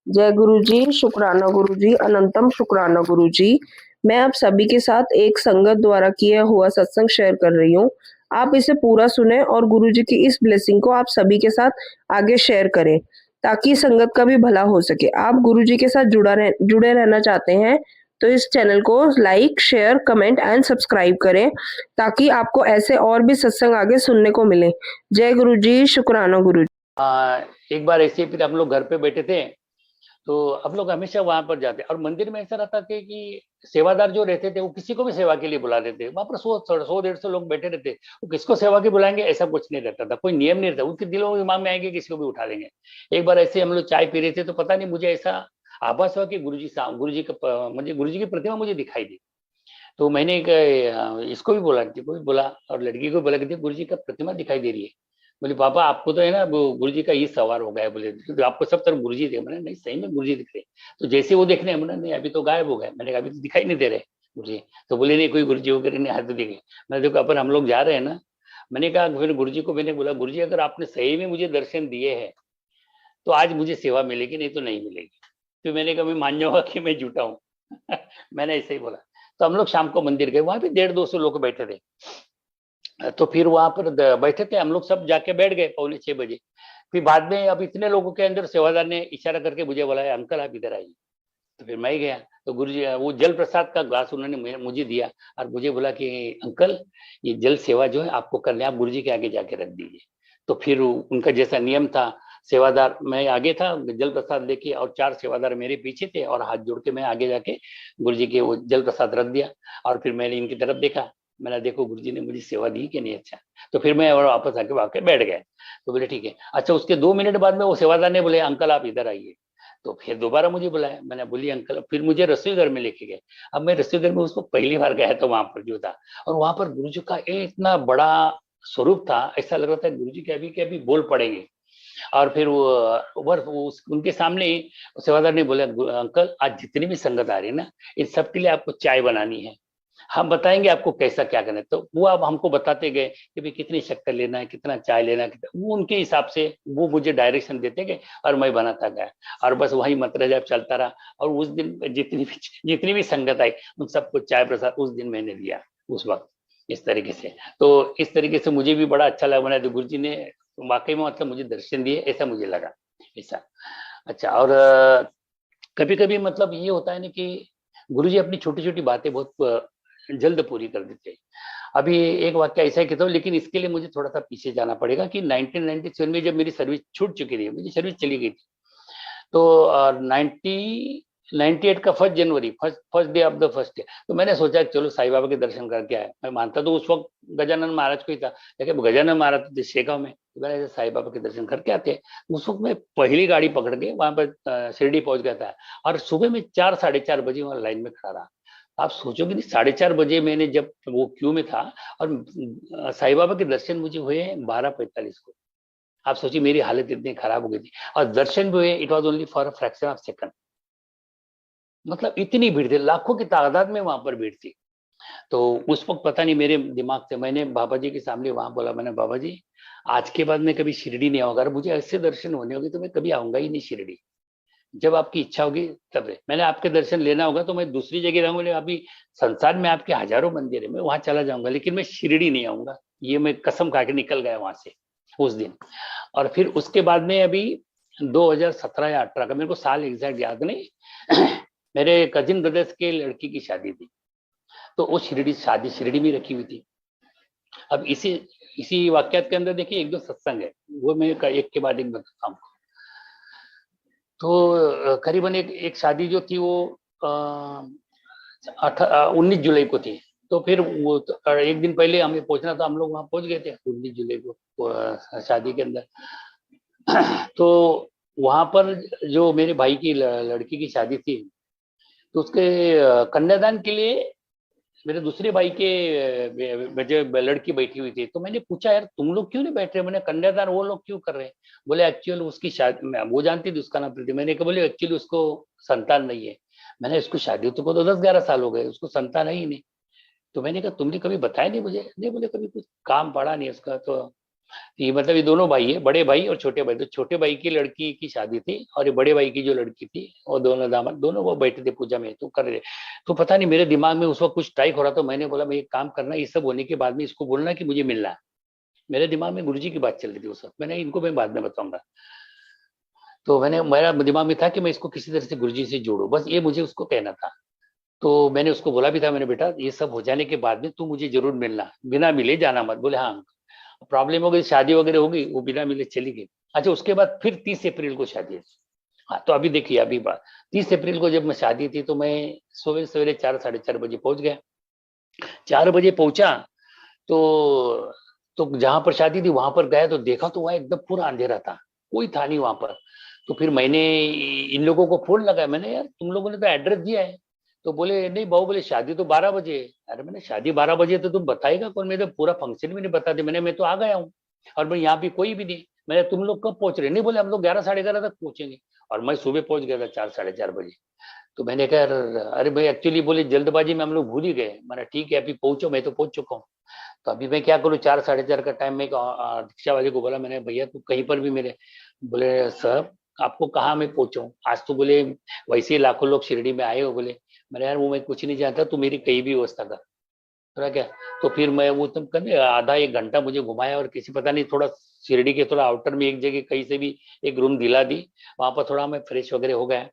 जय गुरु जी, शुक्राना गुरु जी, अनंतम शुक्राना गुरु जी। मैं आप सभी के साथ एक संगत द्वारा किया हुआ सत्संग शेयर कर रही हूँ। आप इसे पूरा सुने और गुरु जी की इस ब्लेसिंग को आप सभी के साथ आगे शेयर करें ताकि संगत का भी भला हो सके। आप गुरु जी के साथ जुड़े रहना चाहते हैं तो इस चैनल को like, share, comment and subscribe करें ताकि आपको ऐसे और भी सत्संग आगे सुनने को मिले। जय गुरु जी, शुक्राना गुरु जी। एक बार ऐसे फिर हम लोग घर पे बैठे थे, तो हम लोग हमेशा वहां पर जाते और मंदिर में ऐसा रहता था कि सेवादार जो रहते थे वो किसी को भी सेवा के लिए बुला देते। वहां पर 100 150 लोग बैठे रहते, वो किसको सेवा के बुलाएंगे ऐसा कुछ नहीं रहता था, कोई नियम नहीं रहता, उनके दिलों में दिमाग में आएंगे किसी को भी उठा लेंगे। एक बार ऐसे हम लोग चाय पी रहे थे तो पता नहीं मुझे ऐसा आभास हुआ कि गुरुजी का मुझे गुरुजी की प्रतिमा मुझे दिखाई दी। तो मैंने इसको भी बोला, को भी बोला और लड़की को बोला कि गुरुजी का प्रतिमा दिखाई दे रही है। बोले पापा आपको तो है ना वो गुरुजी का ये सवार हो गया है। बोले तो आपको सब तरफ गुरुजी दिखे। मैंने नहीं सही में गुरुजी दिख रहे। तो जैसे वो देखने मैंने नहीं अभी तो गायब हो गए। मैंने कहा अभी तो दिखाई नहीं दे रहे गुरुजी। तो बोले नहीं कोई गुरुजी वगैरह नहीं हाथ दिखे। मैंने देखो अपन हम लोग जा रहे हैं ना। मैंने कहा फिर गुरुजी को मैंने बोला गुरुजी अगर आपने सही में मुझे दर्शन दिए हैं तो आज मुझे सेवा मिलेगी नहीं तो नहीं मिलेगी। तो मैंने कहा मैं मान जाऊंगा कि मैं झूठा हूँ। मैंने ऐसे ही बोला। तो हम लोग शाम को मंदिर गए, वहां पे 150-200 लोग बैठे थे। तो फिर वहां पर बैठे थे हम लोग, सब जाके बैठ गए 5:45 बजे। फिर बाद में अब इतने लोगों के अंदर सेवादार ने इशारा करके मुझे बुलाया, अंकल आप इधर आइए। तो फिर मैं गया। तो गुरुजी वो जल प्रसाद का ग्लास उन्होंने मुझे दिया और मुझे बोला कि अंकल ये जल सेवा जो है आपको करनी है, आप गुरुजी के आगे जाके रख दीजिए। तो फिर उनका जैसा नियम था, सेवादार मैं आगे था जल प्रसाद लेके और 4 सेवादार मेरे पीछे थे और हाथ जोड़ के मैं आगे जाके गुरुजी के वो जल प्रसाद रख दिया। और फिर मैंने इनकी तरफ देखा, मैंने देखो गुरुजी ने मुझे सेवा दी कि नहीं। अच्छा। तो फिर मैं और वापस आके वाके बैठ गया। तो बोले ठीक है। अच्छा उसके 2 मिनट बाद में वो सेवादार ने बोले अंकल आप इधर आइए। तो फिर दोबारा मुझे बुलाया, मैंने बोली अंकल। फिर मुझे रसोई घर में लेके गए। अब मैं रसोई घर में उसको पहली बार गया तो वहां पर जो था, और वहां पर गुरु जी का इतना बड़ा स्वरूप था, ऐसा लग रहा था गुरु जी के अभी बोल पड़ेंगे। और फिर उनके सामने ही सेवादार ने बोला अंकल आज जितनी भी संगत आ रही है ना, इन सबके लिए आपको चाय बनानी है, हम बताएंगे आपको कैसा क्या करना है। तो वो अब हमको बताते गए कि भाई कितनी शक्कर लेना है, कितना चाय लेना है, वो उनके हिसाब से वो मुझे डायरेक्शन देते गए और मैं बनाता गया। और बस वही मतरजब चलता रहा। और उस दिन जितनी भी संगत आई उन सबको चाय प्रसाद उस दिन मैंने दिया उस वक्त, इस तरीके से। तो इस तरीके से मुझे भी बड़ा अच्छा लगा। मैंने तो गुरु जी ने वाकई में मतलब मुझे दर्शन दिए ऐसा मुझे लगा ऐसा। अच्छा। और कभी कभी मतलब ये होता है ना कि गुरु जी अपनी छोटी छोटी बातें बहुत जल्द पूरी कर देते हैं। अभी एक वाक्य ऐसा है कहता हूँ, लेकिन इसके लिए मुझे थोड़ा सा पीछे जाना पड़ेगा कि 1997 में जब मेरी सर्विस छूट चुकी थी, मेरी सर्विस चली गई थी। तो 98 का 1 जनवरी, first day of the first day, तो मैंने सोचा कि चलो साईं बाबा के दर्शन करके आए। मैं मानता तो उस वक्त गजानन महाराज को ही था, लेकिन गजानन महाराज तो शेगांव में, तो मैंने साईं बाबा के दर्शन करके आते हैं। उस वक्त मैं पहली गाड़ी पकड़ के वहां पर शिरडी पहुंच गया था। और सुबह में 4 साढ़े 4 बजे वहां लाइन में खड़ा रहा। आप सोचोगे नहीं, 4:30 बजे मैंने जब वो क्यू में था और साईं बाबा के दर्शन मुझे हुए 12:45 को। आप सोचिए मेरी हालत इतनी खराब हो गई थी। और दर्शन भी हुए, it was only for a fraction of second. मतलब इतनी भीड़ थी, लाखों की तादाद में वहां पर भीड़ थी। तो उस वक्त पता नहीं मेरे दिमाग से मैंने बाबा जी के सामने वहां बोला, मैंने बाबा जी आज के बाद मैं कभी शिरडी नहीं आऊंगा, अगर मुझे ऐसे दर्शन होने होंगे तो मैं कभी आऊंगा ही नहीं शिरडी। जब आपकी इच्छा होगी तब है। मैंने आपके दर्शन लेना होगा तो मैं दूसरी जगह रहूंगा, अभी संसार में आपके हजारों मंदिर है, मैं वहां चला जाऊंगा, लेकिन मैं शिरडी नहीं आऊंगा। ये मैं कसम खा के निकल गया वहां से उस दिन। और फिर उसके बाद में अभी 2017 या 18 का, मेरे को साल एग्जैक्ट याद नहीं। मेरे कजिन ब्रदर्स के लड़की की शादी थी, तो वो शादी शिरडी में रखी हुई थी। अब इसी इसी वाक्यात के अंदर देखिए एक दो सत्संग है, वो मैं एक के बाद एक बताता हूँ। तो करीबन एक शादी जो थी वो 19 जुलाई को थी। तो फिर वो एक दिन पहले हमें पहुंचना था, हम लोग वहां पहुंच गए थे 19 जुलाई को शादी के अंदर। तो वहां पर जो मेरे भाई की लड़की की शादी थी, तो उसके कन्यादान के लिए मेरे दूसरे भाई के जो लड़की बैठी हुई थी, तो मैंने पूछा यार तुम लोग क्यों नहीं बैठ रहे, मैंने कन्यादान वो लोग क्यों कर रहे हैं। बोले एक्चुअल उसकी शादी, वो जानती थी उसका नाम प्रीति। मैंने कहा बोले एक्चुअली उसको संतान नहीं है। मैंने इसको शादी तो को तो 10-11 साल हो गए, उसको संतान है ही नहीं। तो मैंने कहा तुमने कभी बताया नहीं मुझे, नहीं बोले कभी कुछ काम पड़ा नहीं उसका। तो ये मतलब ये दोनों भाई है, बड़े भाई और छोटे भाई। तो छोटे भाई की लड़की की शादी थी और ये बड़े भाई की जो लड़की थी, वो दोनों दामाद दोनों वो बैठे थे पूजा में, तो कर रहे। तो पता नहीं मेरे दिमाग में उस वक्त कुछ स्ट्राइक हो रहा, तो मैंने बोला मैं एक काम करना, ये सब होने के बाद में इसको बोलना कि मुझे मिलना है। मेरे दिमाग में गुरुजी की बात चल रही थी उस वक्त, मैंने इनको मैं बाद में बताऊंगा। तो मैंने मेरा दिमाग में था कि मैं इसको किसी तरह से गुरुजी से जोड़ू, बस ये मुझे उसको कहना था। तो मैंने उसको बोला भी था, मैंने बेटा ये सब हो जाने के बाद में तू मुझे जरूर मिलना, बिना मिले जाना मत। बोले हाँ। प्रॉब्लम हो गई, शादी वगैरह हो गई, वो बिना मिले चली गई। अच्छा, उसके बाद फिर 30 अप्रैल को शादी है। हाँ, तो अभी देखिए अभी बात, 30 अप्रैल को जब मैं शादी थी तो मैं सवेरे सवेरे 4 साढ़े 4 बजे पहुंच गया। 4 बजे पहुंचा तो जहां पर शादी थी वहां पर गया तो देखा तो वहां एकदम पूरा अंधेरा था, कोई था नहीं वहां पर। तो फिर मैंने इन लोगों को फोन लगाया, मैंने यार तुम लोगों ने तो एड्रेस दिया है। तो बोले नहीं बाबू, बोले शादी तो 12 बजे है। अरे मैंने शादी 12 बजे तो तुम बताएगा कौन, मैं तो पूरा फंक्शन भी नहीं बता दी। मैं तो आ गया हूँ और मैं यहाँ पे कोई भी नहीं। मैंने तुम लोग कब पहुंच रहे, नहीं बोले हम लोग 11 साढ़े 11 तक पहुंचेंगे। और मैं सुबह पहुंच गया था 4 साढ़े 4 बजे। तो मैंने कहा अरे भाई एक्चुअली बोले जल्दबाजी में हम लोग भूल ही गए। मैंने ठीक है अभी पहुंचो, मैं तो पहुंच चुका हूँ। तो अभी मैं क्या करूँ, 4 साढ़े 4 का टाइम में एक रिक्शा वाले को बोला, मैंने भैया तू कहीं पर भी मेरे। बोले सर आपको कहाँ मैं पहुंचाऊं, आज तो बोले वैसे ही लाखों लोग शिरडी में आए हो। बोले मैंने यार वो मैं कुछ नहीं जानता, तू मेरी कहीं भी व्यवस्था कर थोड़ा क्या। तो फिर मैं वो तुम करने आधा एक घंटा मुझे घुमाया और किसी पता नहीं थोड़ा शिरडी के थोड़ा आउटर में एक जगह कहीं से भी एक रूम दिला दी। वहां पर थोड़ा मैं फ्रेश वगैरह हो गया।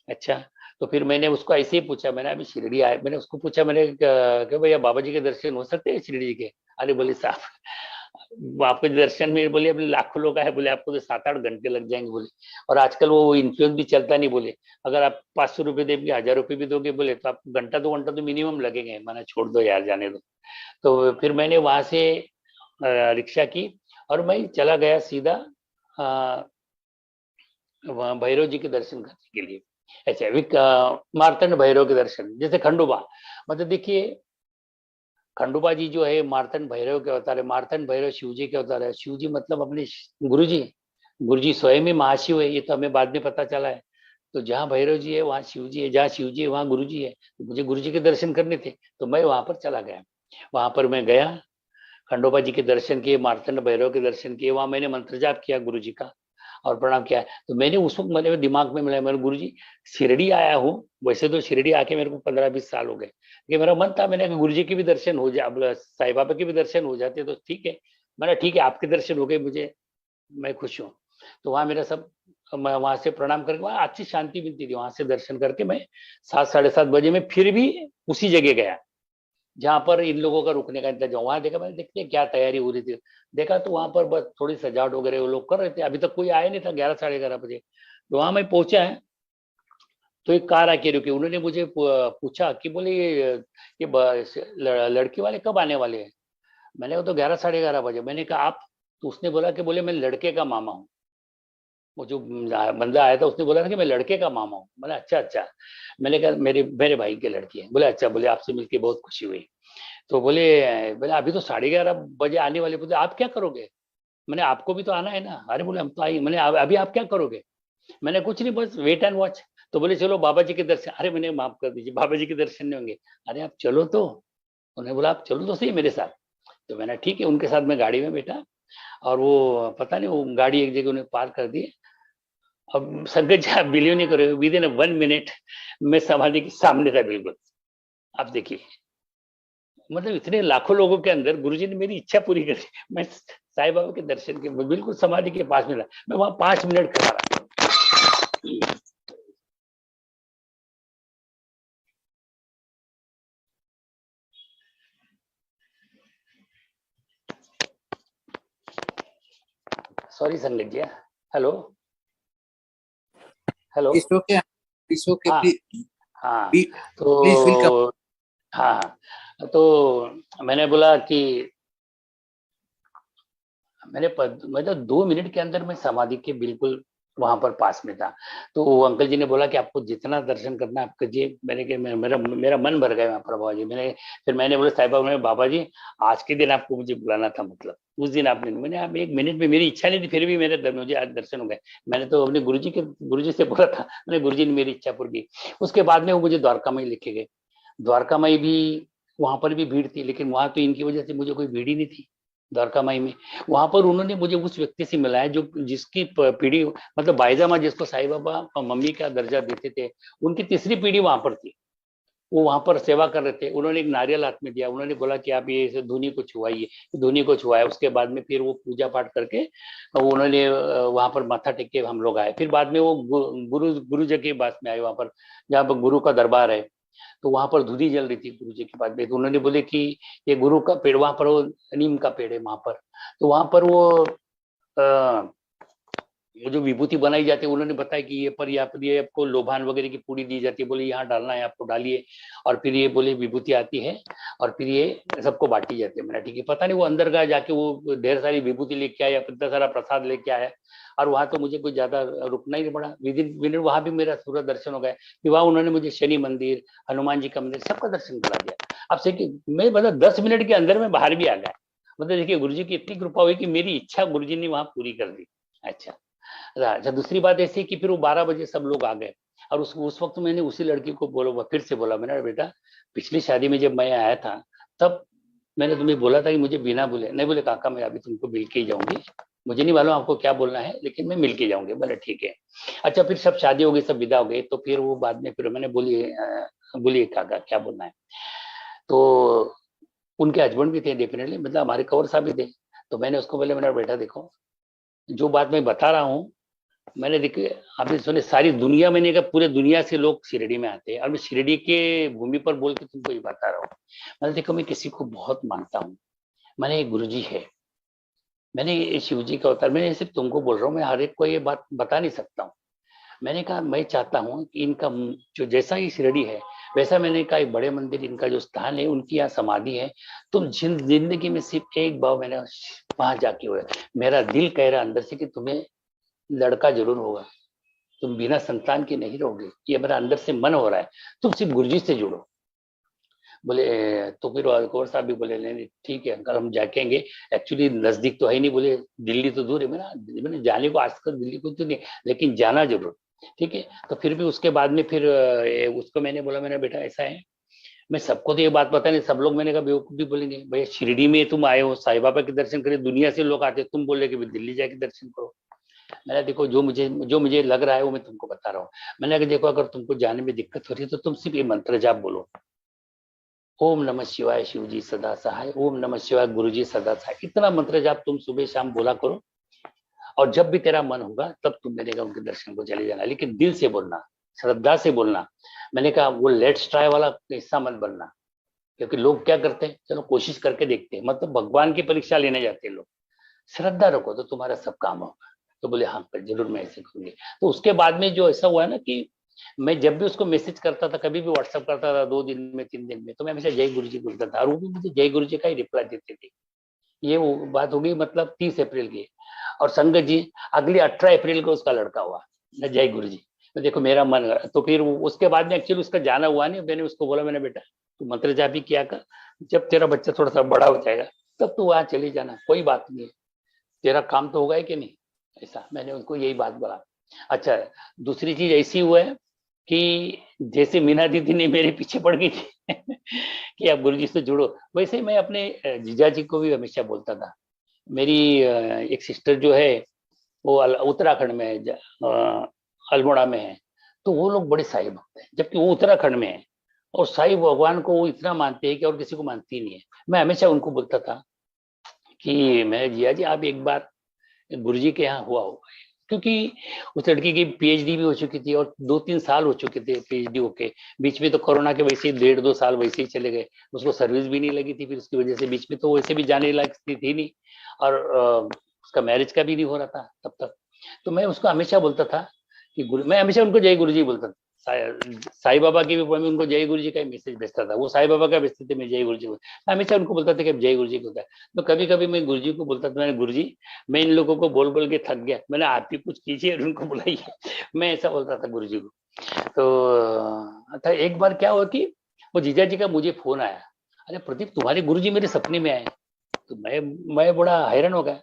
अच्छा, तो फिर मैंने उसको ऐसे ही पूछा, मैंने अभी शिरडी आया, मैंने उसको पूछा, मैंने कि भैया बाबा जी के दर्शन हो सकते हैं शिरडी जी के। अरे बोले साहब आपके दर्शन में बोले अपने लाखों लोग आए, बोले आपको तो 7-8 घंटे लग जाएंगे बोले। और आजकल वो इन्फ्लुएंस भी चलता नहीं बोले, अगर आप 500 रुपये देंगे 1000 रुपये भी दोगे बोले तो आपको घंटा 2 घंटा तो मिनिमम लगेंगे। मैंने छोड़ दो यार जाने दो। तो फिर मैंने वहां से रिक्शा की और मैं चला गया सीधा अ, वहाँ भैरव जी के दर्शन करने के लिए। अच्छा मार्तंड भैरव के दर्शन, जैसे खंडोबा, मतलब देखिए खंडोबा जी जो है मार्तंड भैरव के अवतार है। मार्तंड भैरव शिव जी के अवतार है। शिव जी मतलब अपने गुरु जी, गुरु जी स्वयं ही महाशिव है, ये तो हमें बाद में पता चला है। तो जहाँ भैरव जी है वहाँ शिव जी है, जहाँ शिव जी है वहाँ गुरु जी है। तो मुझे गुरु जी के दर्शन करने थे तो मैं वहां पर चला गया। वहां पर मैं गया, खंडोबा जी के दर्शन किए, मार्तंड भैरव के दर्शन किए, वहां मैंने मंत्र जाप किया गुरु जी का और प्रणाम किया। तो मैंने उस वक्त मेरे दिमाग में मिला, मेरे गुरु जी शिरडी आया हूँ। वैसे तो शिरडी आके मेरे को 15-20 साल हो गए, ये मेरा मन था, मैंने गुरु जी के भी दर्शन हो जाए, साईं बाबा के भी दर्शन हो जाते तो ठीक है। मैंने ठीक है आपके दर्शन हो गए मुझे, मैं खुश हूँ। तो वहां मेरा सब, मैं वहां से प्रणाम करके वहां अच्छी शांति मिलती थी, वहां से दर्शन करके मैं 7 साढ़े 7 बजे में फिर भी उसी जगह गया जहां पर इन लोगों का रुकने का इंतजाम। वहां देखा, मैंने देखते क्या तैयारी हो रही थी, देखा तो वहां पर बस थोड़ी सजावट वगैरह वो लोग कर रहे थे, अभी तक कोई आया नहीं था 11 साढ़े 11 बजे। तो वहां मैं पहुंचा है तो एक कार आके रुकी, उन्होंने मुझे पूछा कि बोले ये लड़की वाले कब आने वाले हैं। मैंने वो तो 11 साढ़े 11 बजे। मैंने कहा आप, तो उसने बोला कि बोले मैं लड़के का मामा हूँ। वो जो बंदा आया था उसने बोला था कि मैं लड़के का मामा हूँ। मैंने अच्छा अच्छा। मैंने कहा मेरे मेरे भाई की लड़की है। बोले अच्छा, बोले आपसे मिलके बहुत खुशी हुई। तो बोले बोले अभी तो 11:30 बजे आने वाले, बोले आप क्या करोगे। मैंने आपको भी तो आना है ना। अरे बोले हम तो आई। मैंने अभी आप क्या करोगे। मैंने कुछ नहीं, बस वेट एंड वॉच। तो बोले चलो बाबा जी के दर्शन। अरे मैंने माफ कर दीजिए, बाबा जी के दर्शन नहीं होंगे। अरे आप चलो तो। उन्होंने बोला आप चलो तो सही मेरे साथ। तो मैंने ठीक है उनके साथ मैं गाड़ी में बैठा और वो पता नहीं वो गाड़ी एक जगह उन्हें पार कर दी। अब संगत जी आप बिलीव नहीं करोगे, विद इन 1 मिनट मैं समाधि के सामने था बिल्कुल। आप देखिए, मतलब इतने लाखों लोगों के अंदर गुरुजी ने मेरी इच्छा पूरी कर दी। मैं साईं बाबा के दर्शन के बिल्कुल समाधि के पास में था, मैं वहां 5 मिनट खड़ा रहा। Sorry Sangat ji. Hello hello. It's okay. It's okay. हाँ Please, हाँ। please feel come. तो हाँ हाँ, तो मैंने बोला कि मैं तो 2 मिनट के अंदर मैं समाधि के बिल्कुल वहां पर पास में था। तो वो अंकल जी ने बोला कि आपको जितना दर्शन करना है आप कीजिए। मैंने कहा मेरा मेरा मन भर गया वहाँ पर बाबा जी। मैंने बोला साईं बाबा, बाबा जी आज के दिन आपको मुझे बुलाना था, मतलब उस दिन आपने, मैंने आप 1 मिनट में, मेरी इच्छा नहीं थी फिर भी मुझे आज दर्शन हो गए। मैंने तो अपने गुरु जी से बोला था, मैंने गुरु जी ने मेरी इच्छा पूरी की। उसके बाद में वो मुझे द्वारका में लेके गए। द्वारका में भी वहां पर भी भीड़ थी, लेकिन वहां तो इनकी वजह से मुझे कोई भीड़ ही नहीं थी। द्वारका माई में। वहां पर उन्होंने मुझे उस व्यक्ति से मिलाया जो जिसकी पीढ़ी, मतलब बाईजामा जिसको साईं बाबा और मम्मी का दर्जा देते थे, उनकी तीसरी पीढ़ी वहां पर थी। वो वहां पर सेवा कर रहे थे। उन्होंने एक नारियल हाथ में दिया, उन्होंने बोला कि आप ये इसे धुनी को छुआइए। धुनी को छुआया, उसके बाद में फिर वो पूजा पाठ करके वो उन्होंने वहां पर माथा टेक के हम लोग आए। फिर बाद में वो गुरु जी के पास में आए, वहां पर जहाँ पर गुरु का दरबार है। तो वहां पर धुनी जल रही थी गुरु जी के पास में। तो उन्होंने बोले कि ये गुरु का पेड़, वहां पर वो नीम का पेड़ है वहां पर। तो वहां पर वो जो विभूति बनाई जाती है, उन्होंने बताया कि ये पर यहाँ पर ये आपको लोभान वगैरह की पूड़ी दी जाती है। बोले यहाँ डालना है आपको, डालिए। और फिर ये बोले विभूति आती है और फिर ये सबको बांटी जाती है। मैंने ठीक है, पता नहीं वो अंदर का जाके वो ढेर सारी विभूति लेके आया, इतना सारा प्रसाद लेके आया। और वहां तो मुझे कोई ज्यादा रुकना ही नहीं पड़ा, विद इन मिनट वहां भी मेरा पूरा दर्शन हो गया। कि वहां उन्होंने मुझे शनि मंदिर, हनुमान जी का मंदिर, सबका दर्शन करा दिया। अब से मैं मतलब 10 मिनट के अंदर में बाहर भी आ गया। मतलब देखिए गुरु जी की इतनी कृपा हुई कि मेरी इच्छा गुरु जी ने वहां पूरी कर दी। अच्छा, दूसरी बात ऐसी कि फिर वो 12 बजे सब लोग आ गए। और उस वक्त मैंने उसी लड़की को बोला, फिर से बोला, मैंने बेटा पिछली शादी में जब मैं आया था तब मैंने तुम्हें बोला था कि मुझे बिना बोले नहीं। बोले काका मैं अभी तुमको मिल के ही जाऊंगी, मुझे नहीं मालूम आपको क्या बोलना है लेकिन मैं मिल के जाऊंगी। बोले ठीक है। अच्छा, फिर सब शादी हो गई, सब विदा हो गए। तो फिर वो बाद में फिर मैंने बोलिए काका क्या बोलना है। तो उनके हस्बैंड भी थे डेफिनेटली, मतलब हमारे कवर साहब भी थे। तो मैंने उसको बोले मैंने बेटा देखो जो बात मैं बता रहा हूँ, मैंने देखिए आपने सुने सारी दुनिया, मैंने कहा पूरे दुनिया से लोग शिरडी में आते हैं और मैं शिरडी के भूमि पर बोल के तुमको ये बता रहा हूँ। मैंने देखो मैं किसी को बहुत मानता हूँ, मैंने एक गुरु जी है, मैंने ये शिव जी का अवतार, मैंने सिर्फ तुमको बोल रहा हूँ, मैं हर एक को ये बात बता नहीं सकता हूँ। मैंने कहा मैं चाहता हूँ कि इनका जो जैसा ही शिरडी है वैसा, मैंने कहा एक बड़े मंदिर इनका जो स्थान है, उनकी यहाँ समाधि है। तुम जिंदगी में सिर्फ एक बार मैंने वहां जाके हुआ, मेरा दिल कह रहा अंदर से कि तुम्हें लड़का जरूर होगा, तुम बिना संतान के नहीं रहोगे, ये मेरा अंदर से मन हो रहा है, तुम सिर्फ गुरुजी से जुड़ो। बोले तो फिर गौर साहब भी बोले नहीं ठीक है अंकल हम जाकेंगे, एक्चुअली नजदीक तो है नहीं, बोले दिल्ली तो दूर है। मैंने जाने को आज तक दिल्ली को तो नहीं, लेकिन जाना जरूर। ठीक है, तो फिर भी उसके बाद में फिर उसको मैंने बोला मैंने बेटा ऐसा है, मैं सबको तो ये बात पता नहीं, सब लोग मैंने कहा बेवकूफ भी बोलेंगे, भैया शिरडी में तुम आए हो साईं बाबा के दर्शन करे, दुनिया से लोग आते, तुम बोले कि दिल्ली जाके दर्शन करो। मैंने देखो जो मुझे लग रहा है वो मैं तुमको बता रहा हूँ। मैंने अगर देखो अगर तुमको जाने में दिक्कत हो रही है तो तुम सिर्फ ये मंत्र जाप बोलो, ओम नमः शिवाय शिव जी सदा सहाय, ओम नमः शिवाय गुरु जी सदा सहाय। इतना मंत्र जाप तुम सुबह शाम बोला करो, और जब भी तेरा मन होगा तब तुम मैंने कहा उनके दर्शन को चले जाना, लेकिन दिल से बोलना, श्रद्धा से बोलना। मैंने कहा वो लेट्स ट्राई वाला हिस्सा मत बनना, क्योंकि लोग क्या करते हैं चलो कोशिश करके देखते हैं, मतलब भगवान की परीक्षा लेने जाते हैं लोग। श्रद्धा रखो तो तुम्हारा सब काम होगा। तो बोले हाँ जरूर मैं ऐसे करूंगी। तो उसके बाद में जो ऐसा हुआ है ना कि मैं जब भी उसको मैसेज करता था, कभी भी व्हाट्सएप करता था 2 दिन में 3 दिन में, तो मैं हमेशा जय गुरु जी बोलता था और वो भी मुझे जय गुरु जी का ही रिप्लाई देते थे। ये वो बात हो गई मतलब 30 अप्रैल की। और संगत जी अगली 18 अप्रैल को उसका लड़का हुआ, जय गुरु जी। तो देखो मेरा मन, तो फिर उसके बाद में एक्चुअली उसका जाना हुआ नहीं। मैंने उसको बोला मैंने बेटा तू मंत्र जाप भी किया कर, जब तेरा बच्चा थोड़ा सा बड़ा हो जाएगा तब तू वहां चली जाना, कोई बात नहीं है, तेरा काम तो होगा ही कि नहीं। ऐसा मैंने उनको यही बात बोला। अच्छा, दूसरी चीज ऐसी हुआ है कि जैसे मीना दीदी ने मेरे पीछे पड़ गई थी कि आप गुरुजी से जुड़ो, वैसे ही मैं अपने जीजा जी को भी हमेशा बोलता था। मेरी एक सिस्टर जो है वो उत्तराखंड में है, अल्मोड़ा में है। तो वो लोग बड़े साईं भक्त हैं, जबकि वो उत्तराखंड में है और साईं भगवान को वो इतना मानते हैं कि और किसी को मानती नहीं है। मैं हमेशा उनको बोलता था कि मैं जिया जी आप एक बार गुरुजी के यहाँ हुआ होगा, क्योंकि उस लड़की की पीएचडी भी हो चुकी थी और 2-3 साल हो चुके थे पीएचडी होके। बीच में तो कोरोना के वैसे ही 1.5-2 साल वैसे ही चले गए, उसको सर्विस भी नहीं लगी थी, फिर उसकी वजह से बीच में तो वैसे भी जाने लायक थी नहीं, और उसका मैरिज का भी नहीं हो रहा था तब तक। तो मैं उसको हमेशा बोलता था कि मैं हमेशा उनको जय गुरु जी बोलता था। साईं बाबा की भी मैं उनको जय गुरु जी का मैसेज भेजता था, वो साईं बाबा का भेजते थे, मैं जय गुरु जी को। मैं हमेशा उनको बोलता था कि जय गुरु जी को होता है। तो कभी कभी मैं गुरु जी को बोलता था मैंने गुरु जी मैं इन लोगों को बोल बोल के थक गया, मैंने आप ही कुछ कीजिए और उनको बुलाइए। मैं ऐसा बोलता था गुरु जी को। तो एक बार क्या हुआ कि वो जीजा जी का मुझे फोन आया, अरे प्रदीप तुम्हारे गुरु जी मेरे सपने में आए। तो मैं बड़ा हैरान हो गया।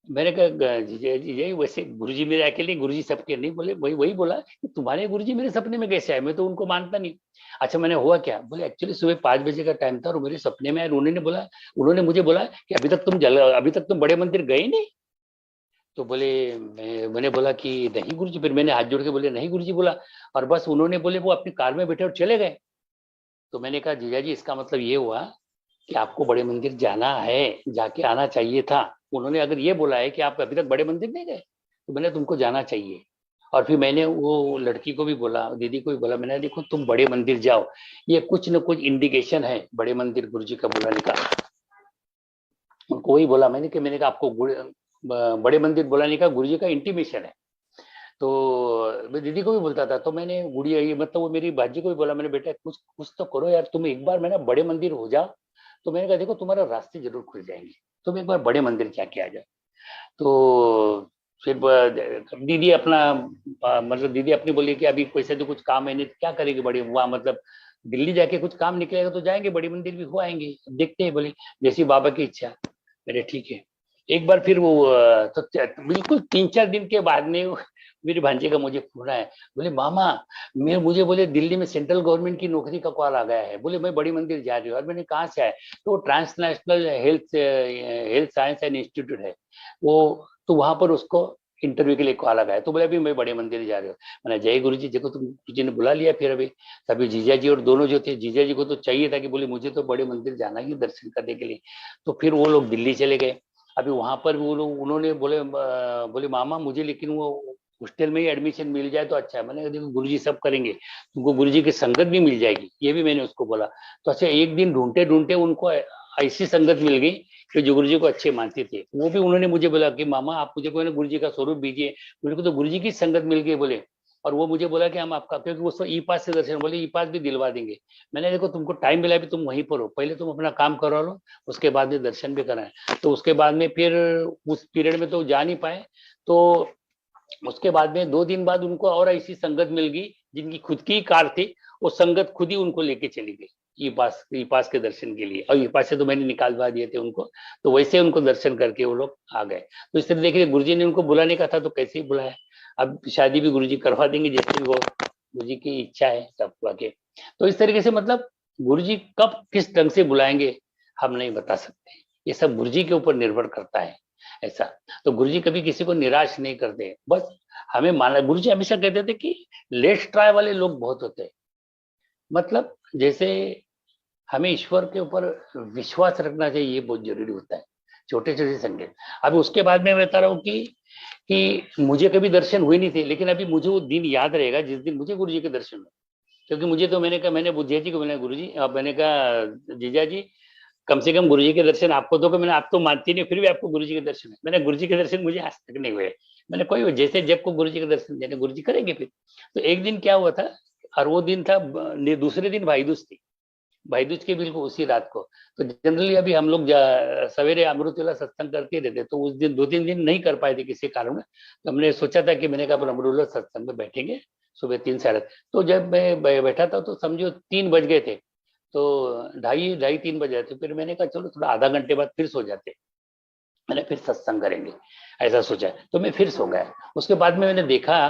मैंने कहा जीजा जी वैसे गुरुजी मेरे अकेले, गुरुजी सबके नहीं। बोले वही वही बोला कि तुम्हारे गुरुजी मेरे सपने में कैसे आए, मैं तो उनको मानता नहीं। अच्छा मैंने हुआ क्या, बोले एक्चुअली सुबह 5 बजे का टाइम था और मेरे सपने में आए। उन्होंने मुझे बोला कि अभी तक तुम बड़े मंदिर गए नहीं। तो बोले मैंने बोला कि नहीं गुरुजी। फिर मैंने हाथ जोड़ के बोले नहीं गुरुजी बोला, और बस उन्होंने बोले वो अपनी कार में बैठे और चले गए। तो मैंने कहा जीजा जी इसका मतलब ये हुआ कि आपको बड़े मंदिर जाना है, जाके आना चाहिए था। उन्होंने अगर ये बोला है कि आप अभी तक बड़े मंदिर नहीं गए, तो मैंने तुमको जाना चाहिए। और फिर मैंने वो लड़की को भी बोला, दीदी को भी बोला, मैंने देखो तुम बड़े मंदिर जाओ, ये कुछ न कुछ इंडिकेशन है बड़े मंदिर गुरुजी का बुलाने का। उनको वही बोला मैंने कहा आपको बड़े मंदिर बुलाने का गुरुजी का इंटीमेशन है। तो मैं दीदी को भी बोलता था, तो मैंने गुड़िया ये मतलब वो मेरी भाजी को भी बोला, मैंने बेटा कुछ कुछ तो करो यार, तुम एक बार मैंने बड़े मंदिर हो जाओ। तो मैंने कहा देखो तुम्हारा रास्ते जरूर खुल जाएंगे, तुम एक बार बड़े मंदिर जाके आ जाओ। तो फिर दीदी अपना मतलब दीदी अपनी बोली कि अभी पैसे तो कुछ काम है नहीं, तो क्या करेगी बड़ी वहाँ, मतलब दिल्ली जाके कुछ काम निकलेगा तो जाएंगे बड़ी मंदिर भी हो आएंगे, देखते हैं बोली जैसी बाबा की इच्छा। मेरे ठीक है। एक बार फिर वो तो बिल्कुल 3-4 दिन के बाद में मेरे भांजे का मुझे फोन आया। बोले मामा मैं मुझे बोले दिल्ली में सेंट्रल गवर्नमेंट की नौकरी का कॉल आ गया है, बोले मैं बड़ी मंदिर जा रही हूँ। और मैंने कहाँ से आया, तो वो transnational health science and institute है वो, तो वहां पर उसको इंटरव्यू के लिए कॉल आ गया। तो बोले अभी मैं बड़े मंदिर जा रही हूँ। मैंने जय गुरु जी, देखो तुम जी ने बुला लिया। फिर अभी तभी जीजा जी और दोनों जो थे, जीजा जी को तो चाहिए था कि बोले मुझे तो बड़े मंदिर जाना ही दर्शन करने के लिए। तो फिर वो लोग दिल्ली चले गए। अभी वहां पर वो लोग उन्होंने बोले मामा मुझे लेकिन वो हॉस्टल में ही एडमिशन मिल जाए तो अच्छा है। मैंने कहा देखो गुरुजी सब करेंगे, तुमको गुरुजी की संगत भी मिल जाएगी, ये भी मैंने उसको बोला। तो अच्छा एक दिन ढूंढते ढूंढते उनको ऐसी संगत मिल गई कि जो गुरुजी को अच्छे मानते थे। वो भी उन्होंने मुझे बोला कि मामा आप मुझे कोई ना गुरुजी का स्वरूप दीजिए। मुझे को तो गुरुजी की संगत मिल गई बोले। और वो मुझे बोला कि हम आपका, क्योंकि वो ई पास से दर्शन, बोले ई पास भी दिलवा देंगे। मैंने देखो तुमको टाइम मिला भी तुम वहीं पर हो, पहले तुम अपना काम करा लो, उसके बाद में दर्शन भी कराएं। तो उसके बाद में फिर उस पीरियड में तो जा नहीं पाए। तो उसके बाद में 2 दिन बाद उनको और ऐसी संगत मिल गई जिनकी खुद की कार थी, वो संगत खुद ही उनको लेके चली गई ई पास के दर्शन के लिए। और ई पास से तो मैंने निकालवा दिए थे उनको, तो वैसे उनको दर्शन करके वो लोग आ गए। तो इस तरह देखिए गुरुजी ने उनको बुलाने का था तो कैसे ही बुलाया। अब शादी भी गुरुजी करवा देंगे जैसे भी वो गुरुजी की इच्छा है सब आगे। तो इस तरीके से मतलब गुरुजी कब किस ढंग से बुलाएंगे हम नहीं बता सकते, ये सब गुरुजी के ऊपर निर्भर करता है ऐसा। तो गुरुजी कभी किसी को निराश नहीं करते, बस हमें माना। गुरुजी हमेशा कहते थे कि लेट्स ट्राई वाले लोग बहुत होते हैं, मतलब जैसे हमें ईश्वर के ऊपर विश्वास रखना चाहिए, ये बहुत जरूरी होता है। छोटे छोटे संकेत। अभी उसके बाद में मैं बता रहा हूँ कि मुझे कभी दर्शन हुए नहीं थे, लेकिन अभी मुझे वो दिन याद रहेगा जिस दिन मुझे गुरुजी के दर्शन हुए। क्योंकि मुझे तो मैंने कहा, मैंने बुद्धिया जी को मैंने गुरुजी, अब मैंने कहा जीजा जी कम से कम गुरुजी के दर्शन आपको तो, मैंने आप तो मानती नहीं फिर भी आपको गुरुजी के दर्शन है। मैंने गुरुजी के दर्शन मुझे आज तक नहीं हुए। मैंने कोई जैसे जब को गुरुजी के दर्शन देने गुरुजी करेंगे फिर। तो एक दिन क्या हुआ था, और वो दिन था दूसरे दिन भाई दूज थी, भाई दूज के बिल्कुल उसी रात को। तो जनरली अभी हम लोग सवेरे अमृत वेला सत्संग करते रहते, तो उस दिन 2-3 दिन नहीं कर पाए थे किसी कारण में। तो हमने सोचा था कि मैंने कहा अमृत वेला सत्संग में बैठेंगे सुबह 3 साढ़े। तो जब मैं बैठा था तो समझो 3 बज गए थे। तो 2:30-3 बजे थे। फिर मैंने कहा चलो थोड़ा आधा घंटे बाद फिर सो जाते, मैंने फिर सत्संग करेंगे ऐसा सोचा। तो मैं फिर सो गया। उसके बाद में मैंने देखा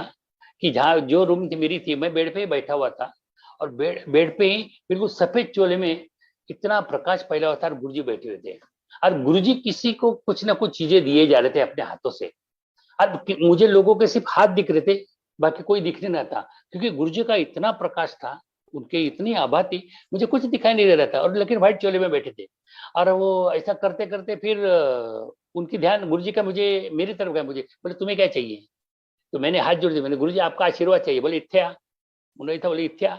कि जहाँ जो रूम थी मेरी थी, मैं बेड पे ही बैठा हुआ था, और बेड पे ही बिल्कुल सफेद चोले में इतना प्रकाश फैला हुआ था और गुरुजी बैठे हुए थे। और गुरुजी किसी को कुछ ना कुछ चीजें दिए जा रहे थे अपने हाथों से। और मुझे लोगों के सिर्फ हाथ दिख रहे थे, बाकी कोई दिख नहीं रहा था, क्योंकि गुरुजी का इतना प्रकाश था, उनके इतनी आभा थी, मुझे कुछ दिखाई नहीं दे रहा था। और लेकिन व्हाइट चोले में बैठे थे। और वो ऐसा करते करते फिर उनकी ध्यान गुरुजी का मुझे मेरी तरफ गया। मुझे बोले तुम्हें क्या चाहिए। तो मैंने हाथ जोड़ दिया, मैंने गुरुजी आपका आशीर्वाद चाहिए। बोले इत्थे आ। उन्होंने था, बोले इत्थे आ।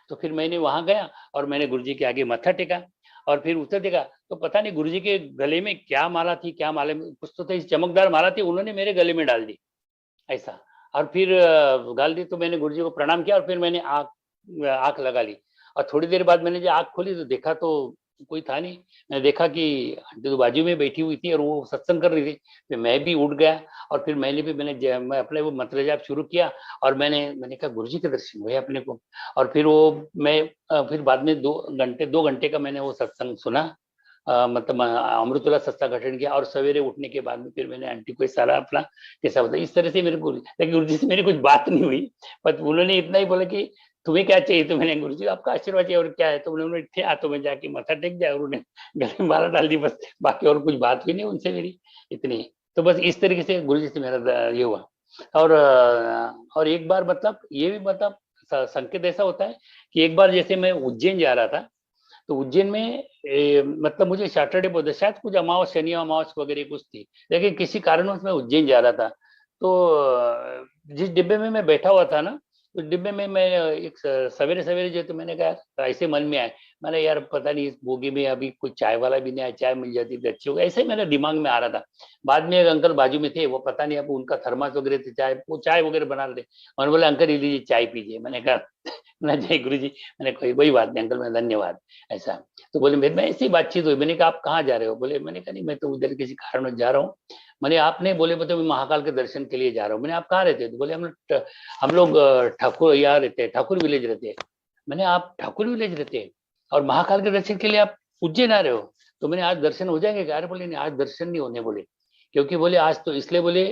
तो फिर मैंने वहां गया और मैंने गुरुजी के आगे मत्था टेका। और फिर उतर देखा तो पता नहीं गुरुजी के गले में क्या माला थी, क्या माला में कुछ तो थी, चमकदार माला थी, उन्होंने मेरे गले में डाल दी ऐसा। और फिर गाल दी। तो मैंने गुरुजी को प्रणाम किया और फिर मैंने आंख लगा ली। और थोड़ी देर बाद मैंने जब आंख खोली तो देखा तो कोई था नहीं। मैंने देखा कि आंटी तो बाजू में बैठी हुई थी और वो सत्संग कर रही थी। फिर मैं भी उठ गया और फिर मैं अपने वो मंत्र जाप शुरू किया। और मैंने कहा गुरुजी के दर्शन हुए अपने को। और फिर वो मैं फिर बाद में 2 घंटे का मैंने वो सत्संग सुना। मतलब अमृतोल्लास सत्संग अटेंड किया और सवेरे उठने के बाद में फिर मैंने आंटी को सारा अपना कैसा बताया। इस तरह से मेरे गुरु, लेकिन गुरु जी से मेरी कुछ बात नहीं हुई, पर उन्होंने इतना ही बोला कि तुम्हें क्या चाहिए। तो मैंने गुरु जी आपका आशीर्वाद चाहिए और क्या है। तो उन्होंने थे हाथों में जाके माथा टेक दिया और उन्हें गले में माला डाल दी, बस बाकी और कुछ बात हुई नहीं उनसे मेरी, इतनी। तो बस इस तरीके से गुरु जी से मेरा ये हुआ। और एक बार मतलब ये भी मतलब संकेत ऐसा होता है कि एक बार जैसे मैं उज्जैन जा रहा था, तो उज्जैन में मतलब मुझे सैटरडे बोलते, शायद कुछ अमावस शनि अमावस वगैरह कुछ थी, लेकिन किसी कारणवश मैं उज्जैन जा रहा था। तो जिस डिब्बे में मैं बैठा हुआ था ना, उस डिब्बे में मैं एक सवेरे सवेरे जो, तो मैंने कहा ऐसे मन में आया, मैंने यार पता नहीं इस बोगी में अभी कोई चाय वाला भी नहीं आया, चाय मिल जाती तो अच्छी होगा, ऐसे ही मेरे दिमाग में आ रहा था। बाद में एक अंकल बाजू में थे, वो पता नहीं अब उनका थर्मास वगैरह थे, चाय वो चाय वगैरह बना रहे थे, और बोले अंकल ये लीजिए चाय पीजिए। मैंने कहा ना जय गुरु जी। मैंने कोई कोई बात नहीं अंकल, मैं धन्यवाद, ऐसा। तो बोले मेरे में ऐसी बातचीत हुई। मैंने कहा आप कहाँ जा रहे हो। बोले, मैंने कहा नहीं मैं तो उधर किसी कारण जा रहा हूँ। मैंने आपने बोले मतलब मैं महाकाल के दर्शन के लिए जा रहा हूँ। मैंने आप कहाँ रहते हो। तो बोले हम लोग ठाकुर यहाँ रहते हैं, ठाकुर विलेज रहते हैं। मैंने आप ठाकुर विलेज रहते हैं और महाकाल के दर्शन के लिए आप उज्जैन आ रहे हो। तो मैंने आज दर्शन हो जाएंगे क्या। अरे बोले नहीं आज दर्शन नहीं होने, बोले क्योंकि बोले आज तो इसलिए बोले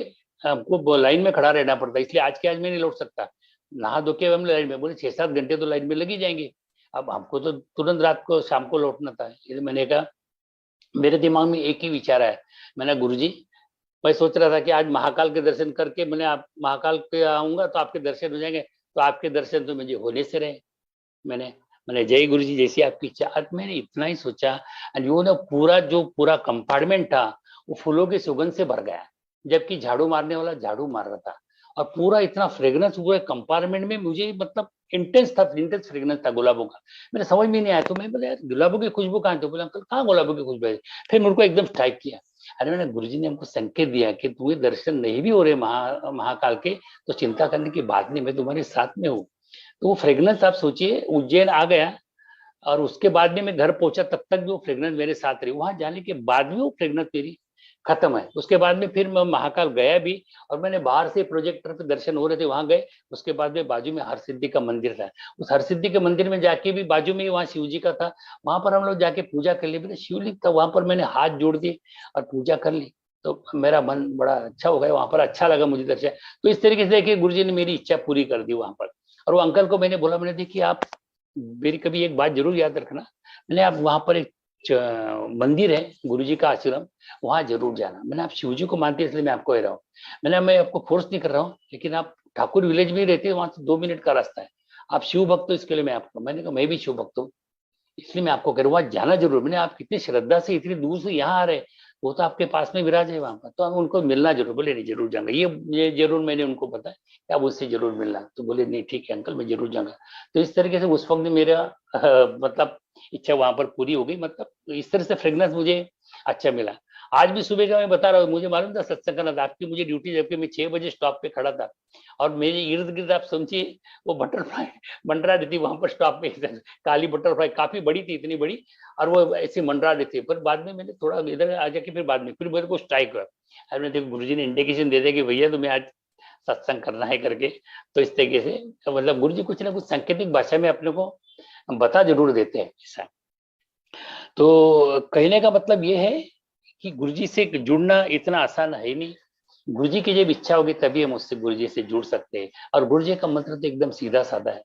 हमको लाइन में खड़ा रहना पड़ता है, इसलिए आज के आज मैं नहीं लौट सकता। नहा धो के हम लाइन में, बोले 6-7 घंटे तो लाइन में लग ही जाएंगे। अब हमको तो तुरंत रात को शाम को लौटना था। इसलिए मैंने कहा, मेरे दिमाग में एक ही विचार है। मैंने गुरुजी, मैं सोच रहा था कि आज महाकाल के दर्शन करके मैंने आप महाकाल के आऊंगा तो आपके दर्शन हो जाएंगे, तो आपके दर्शन तो मुझे होने से रहे। मैंने मैंने जय गुरु जी जैसी आपकी इच्छा। आज मैंने इतना ही सोचा, और वो ना पूरा कंपार्टमेंट था वो फूलों की सुगंध से भर गया, जबकि झाड़ू मारने वाला झाड़ू मार रहा था। और पूरा इतना फ्रेग्रेंस पूरे कंपार्टमेंट में, मुझे मतलब इंटेंस फ्रेग्रेंस था गुलाबों का। मेरे समझ में नहीं आया, तो मैं बोला यार गुलाबों की खुशबू कहाँ थी। बोला अंकल कहाँ गुलाबों की खुशबू है। फिर मेरे को एकदम स्ट्राइक किया, अरे मैंने गुरुजी ने हमको संकेत दिया कि तुम्हें दर्शन नहीं भी हो रहे महाकाल के, तो चिंता करने की बात नहीं, मैं तुम्हारे साथ में हूँ। तो वो फ्रेग्रेंस आप सोचिए, उज्जैन आ गया और उसके बाद में मैं घर पहुंचा, तब तक भी वो फ्रेग्रेंस मेरे साथ रही। वहां जाने के बाद भी वो फ्रेग्रेंस मेरी खत्म है। उसके बाद में फिर मैं महाकाल गया भी, और मैंने बाहर से प्रोजेक्टर पे दर्शन हो रहे थे वहां गए। उसके बाद में बाजू में हरसिद्धि का मंदिर था, उस हरसिद्धि के मंदिर में जाके भी बाजू में ही वहाँ शिव जी का था, वहां पर हम लोग जाके पूजा कर लिए। शिवलिंग था वहां पर, मैंने हाथ जोड़ दिए और पूजा कर ली। तो मेरा मन बड़ा अच्छा हो गया वहां पर, अच्छा लगा मुझे दर्शन। तो इस तरीके से देखिए गुरु जी ने मेरी इच्छा पूरी कर दी वहां पर। और वो अंकल को मैंने बोला, मैंने देखिए आप मेरी कभी एक बात जरूर याद रखना, मैंने आप वहां पर एक मंदिर है गुरु जी का आश्रम, वहां जरूर जाना। मैंने आप शिव जी को मानते हैं इसलिए मैं आपको कह रहा हूँ। मैं आपको फोर्स नहीं कर रहा हूँ, लेकिन आप ठाकुर विलेज में ही रहते हैं, वहां से 2 मिनट का रास्ता है। आप शिव भक्त हो इसके लिए मैं आपको, मैंने कहा मैं भी शिव भक्त हूँ इसलिए मैं आपको कह रहा हूँ वहां जाना जरूर। मैंने आप कितनी श्रद्धा से इतनी दूर से यहाँ आ रहे, वो तो आपके पास में विराज है वहां पर, तो आप उनको मिलना जरूर। बोले नहीं जरूर जाऊंगा, ये जरूर मैंने उनको बताया कि आप उससे जरूर मिलना। तो बोले नहीं ठीक है अंकल मैं जरूर जाऊंगा। तो इस तरीके से उस वक्त मेरा मतलब इच्छा वहां पर पूरी हो गई। मतलब इस तरह से फ्रेग्रेंस मुझे अच्छा मिला। आज भी सुबह का मैं बता रहा हूँ, मुझे मालूम था सत्संग करना था, आपकी मुझे ड्यूटी, जबकि मैं 6 बजे स्टॉप पे खड़ा था और मेरे इर्द गिर्द आप समझिए वो बटरफ्लाई मंडरा रही थी वहां पर स्टॉप पे। काली बटरफ्लाई काफी बड़ी थी, इतनी बड़ी, और वो ऐसे मंडरा रही थी। पर बाद में मैंने थोड़ा इधर आ जाके फिर बाद में फिर मेरे को स्ट्राइक हुआ। अरे मैंने देखो गुरु जी ने इंडिकेशन दे दिया कि भैया तुम्हें आज सत्संग करना है करके। तो इस तरीके से तो मतलब गुरु जी कुछ ना कुछ सांकेतिक भाषा में अपने को बता जरूर देते हैं ऐसा। तो कहने का मतलब ये है कि गुरुजी से जुड़ना इतना आसान है नहीं। गुरुजी की जब इच्छा होगी तभी हम उससे गुरुजी से जुड़ सकते हैं। और गुरुजी का मंत्र तो एकदम सीधा साधा है,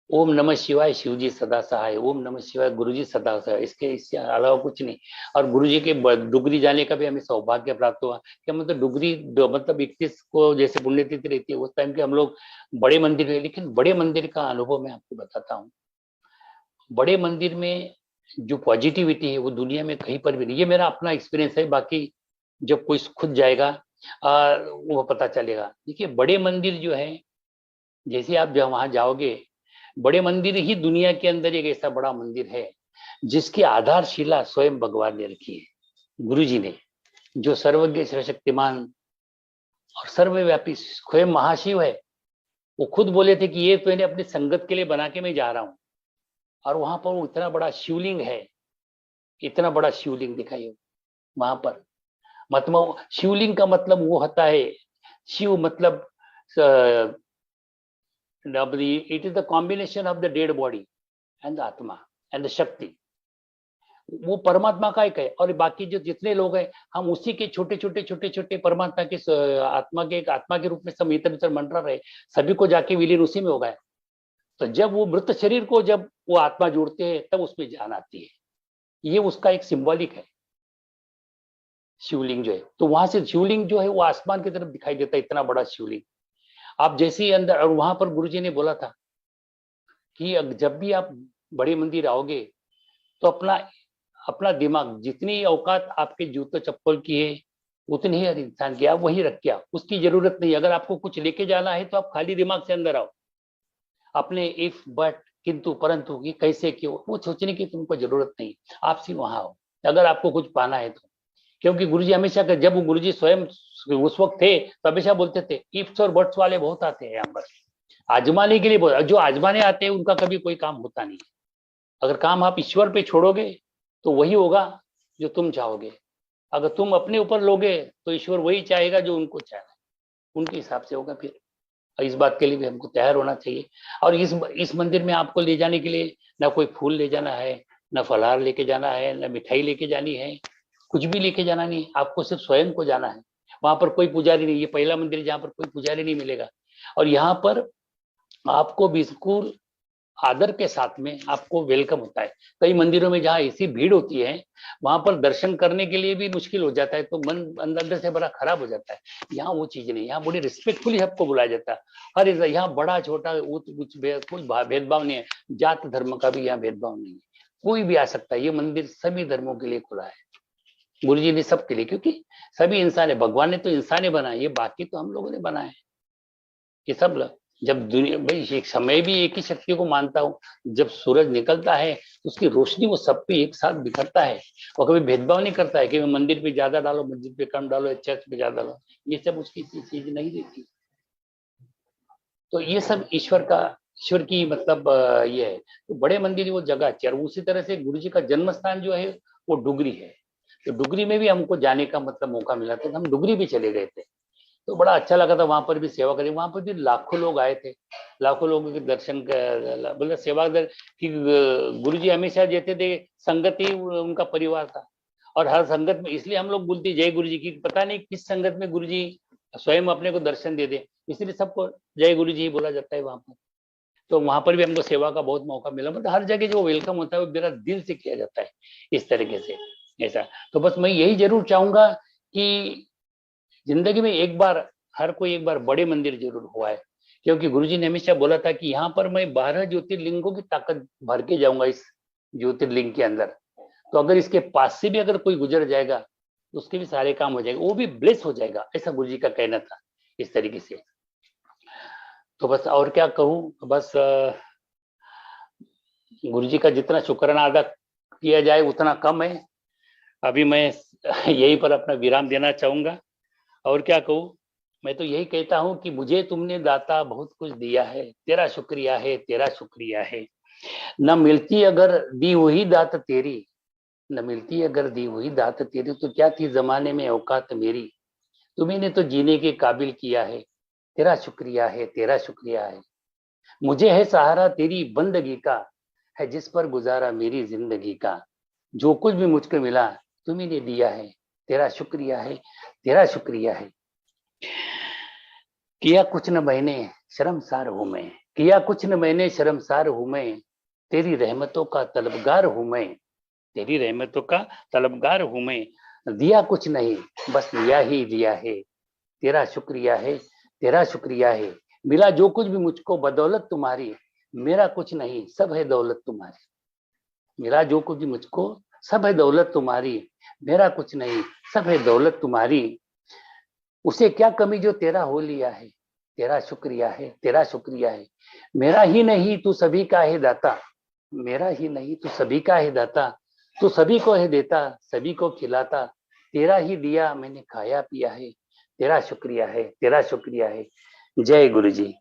ओम नमः शिवाय शिव जी सदा सहाय, ओम नमः शिवाय गुरु जी सदा सहाय, इसके अलावा कुछ नहीं। और गुरु जी के डुगरी जाने का भी हमें सौभाग्य प्राप्त हुआ कि मतलब डुगरी मतलब 31 को जैसे पुण्यतिथि रहती है उस टाइम के हम लोग बड़े मंदिर गए। लेकिन बड़े मंदिर का अनुभव मैं आपको बताता हूँ, बड़े मंदिर में जो पॉजिटिविटी है वो दुनिया में कहीं पर भी नहीं। ये मेरा अपना एक्सपीरियंस है, बाकी जब कोई खुद जाएगा वो पता चलेगा। देखिए बड़े मंदिर जो है, जैसे आप जब वहां जाओगे, बड़े मंदिर ही दुनिया के अंदर एक ऐसा बड़ा मंदिर है जिसकी आधारशिला स्वयं भगवान ने रखी है, गुरु जी ने, जो सर्वज्ञ सर्वशक्तिमान और सर्वव्यापी स्वयं महाशिव है। वो खुद बोले थे कि ये तो इन्हें अपनी संगत के लिए बना के मैं जा रहा हूँ। और वहां पर वो इतना बड़ा शिवलिंग है, इतना बड़ा शिवलिंग दिखाई वहां पर। मतलब शिवलिंग का मतलब वो होता है, शिव मतलब it is the combination of the dead body and the आत्मा एंड द शक्ति। वो परमात्मा का एक है, और बाकी जो जितने लोग हैं हम उसी के छोटे छोटे छोटे छोटे परमात्मा के आत्मा के एक आत्मा के रूप में सब इधर उधर मंडरा रहे, सभी को जाके विलीन उसी में हो गए। तो जब वो मृत शरीर को जब वो आत्मा जोड़ते हैं तब उसमें जान आती है। ये उसका एक सिंबॉलिक है शिवलिंग जो है। तो वहां से शिवलिंग जो है वो आसमान की तरफ दिखाई देता है, इतना बड़ा शिवलिंग। आप जैसे ही अंदर, और वहां पर गुरुजी ने बोला था कि जब भी आप बड़े मंदिर आओगे तो अपना अपना दिमाग, जितनी औकात आपके जूते चप्पल की है उतनी ही हर इंसान की, आप वही रख के आओ, उसकी जरूरत नहीं। अगर आपको कुछ लेके जाना है तो आप खाली दिमाग से अंदर आओ। अपने इफ बट किंतु परंतु की कैसे क्यों वो सोचने की तुमको जरूरत नहीं, आप सिर्फ वहां आओ अगर आपको कुछ पाना है तो। क्योंकि गुरुजी हमेशा, जब गुरुजी स्वयं उस वक्त थे तो हमेशा बोलते थे इफ्स और बट्स वाले बहुत आते हैं यहाँ पर आजमाने के लिए, जो आजमाने आते हैं उनका कभी कोई काम होता नहीं है। अगर काम आप ईश्वर पे छोड़ोगे तो वही होगा जो तुम चाहोगे, अगर तुम अपने ऊपर लोगे तो ईश्वर वही चाहेगा जो उनको चाहे, उनके हिसाब से होगा। फिर इस बात के लिए भी हमको तैयार होना चाहिए। और इस मंदिर में आपको ले जाने के लिए ना कोई फूल ले जाना है, ना फलहार लेके जाना है, ना मिठाई लेके जानी है, कुछ भी लेके जाना नहीं, आपको सिर्फ स्वयं को जाना है। वहां पर कोई पुजारी नहीं, ये पहला मंदिर जहाँ पर कोई पुजारी नहीं मिलेगा। और यहाँ पर आपको बिल्कुल आदर के साथ में आपको वेलकम होता है। कई मंदिरों में जहाँ ऐसी भीड़ होती है वहां पर दर्शन करने के लिए भी मुश्किल हो जाता है, तो मन अंदर से बड़ा खराब हो जाता है। यहाँ वो चीज नहीं, यहाँ बड़ी रिस्पेक्टफुली सबको बुलाया जाता है। हर यहाँ बड़ा छोटा कुछ भेदभाव नहीं है, जात धर्म का भी यहाँ भेदभाव नहीं है, कोई भी आ सकता है। ये मंदिर सभी धर्मों के लिए खुला है, गुरु जी ने सबके लिए, क्योंकि सभी इंसान है, भगवान ने तो इंसान ही बनाया, ये बाकी तो हम लोगों ने बनाया है। ये सब जब दुनिया, भाई एक समय भी एक ही शक्ति को मानता हूँ, जब सूरज निकलता है तो उसकी रोशनी वो सब पे एक साथ बिखरता है, वो कभी भेदभाव नहीं करता है कि मंदिर पे ज्यादा डालो, मस्जिद पे कम डालो, चर्च पे ज्यादा डालो, ये सब उसकी चीज नहीं देती। तो ये सब ईश्वर की मतलब ये है। तो बड़े मंदिर वो जगह अच्छी है। और उसी तरह से गुरु जी का जन्म स्थान जो है वो डुगरी है, तो डुगरी में भी हमको जाने का मतलब मौका मिला था, हम डुगरी भी चले गए थे, तो बड़ा अच्छा लगा था। वहां पर भी सेवा करी, वहां पर भी लाखों लोग आए थे, लाखों लोगों के दर्शन मतलब सेवा कि गुरु जी हमेशा देते थे, संगत ही उनका परिवार था। और हर संगत में इसलिए हम लोग बोलते जय गुरु जी की, पता नहीं किस संगत में गुरु जी स्वयं अपने को दर्शन दे दे, इसलिए सबको जय गुरु जी बोला जाता है वहां पर। तो वहां पर भी हमको सेवा का बहुत मौका मिला, मतलब हर जगह जो वेलकम होता है वो मेरा दिल से किया जाता है इस तरीके से ऐसा। तो बस मैं यही जरूर चाहूंगा कि जिंदगी में एक बार हर कोई एक बार बड़े मंदिर जरूर हुआ है, क्योंकि गुरुजी ने हमेशा बोला था कि यहाँ पर मैं 12 ज्योतिर्लिंगों की ताकत भर के जाऊंगा इस ज्योतिर्लिंग के अंदर। तो अगर इसके पास से भी अगर कोई गुजर जाएगा तो उसके भी सारे काम हो जाएगा, वो भी ब्लेस हो जाएगा, ऐसा गुरुजी का कहना था इस तरीके से। तो बस और क्या कहूँ, बस गुरुजी का जितना शुक्राना अदा किया जाए उतना कम है। अभी मैं यहीं पर अपना विराम देना चाहूंगा। और क्या कहूँ, मैं तो यही कहता हूँ कि मुझे तुमने दाता बहुत कुछ दिया है, तेरा शुक्रिया है, तेरा शुक्रिया है। न मिलती अगर दी हुई दात तेरी, न मिलती अगर दी हुई दात तेरी, तो क्या थी जमाने में औकात मेरी। तुम्ही ने तो जीने के काबिल किया है, तेरा शुक्रिया है, तेरा शुक्रिया है। मुझे है सहारा तेरी बंदगी का, है जिस पर गुजारा मेरी जिंदगी का। जो कुछ भी मुझको मिला तुम्ही ने दिया है, तेरा शुक्रिया है, तेरा शुक्रिया है। किया कुछ न मैंने शर्मसार हूं मैं, किया कुछ न मैंने शर्मसार हूं मैं, तेरी रहमतों का तलबगार हूं मैं, तेरी रहमतों का तलबगार हूं मैं। दिया कुछ नहीं बस लिया ही दिया है, तेरा शुक्रिया है, तेरा शुक्रिया है। मिला जो कुछ भी मुझको बदौलत तुम्हारी, मेरा कुछ नहीं सब है दौलत तुम्हारी। मिला जो कुछ भी मुझको सब है दौलत तुम्हारी, मेरा कुछ नहीं सब है दौलत तुम्हारी। उसे क्या कमी जो तेरा हो लिया है, तेरा शुक्रिया है, तेरा शुक्रिया है। मेरा ही नहीं तू सभी का है दाता, मेरा ही नहीं तू सभी का है दाता। तू सभी को है देता, सभी को खिलाता, तेरा ही दिया मैंने खाया पिया है, तेरा शुक्रिया है, तेरा शुक्रिया है। जय गुरु जी।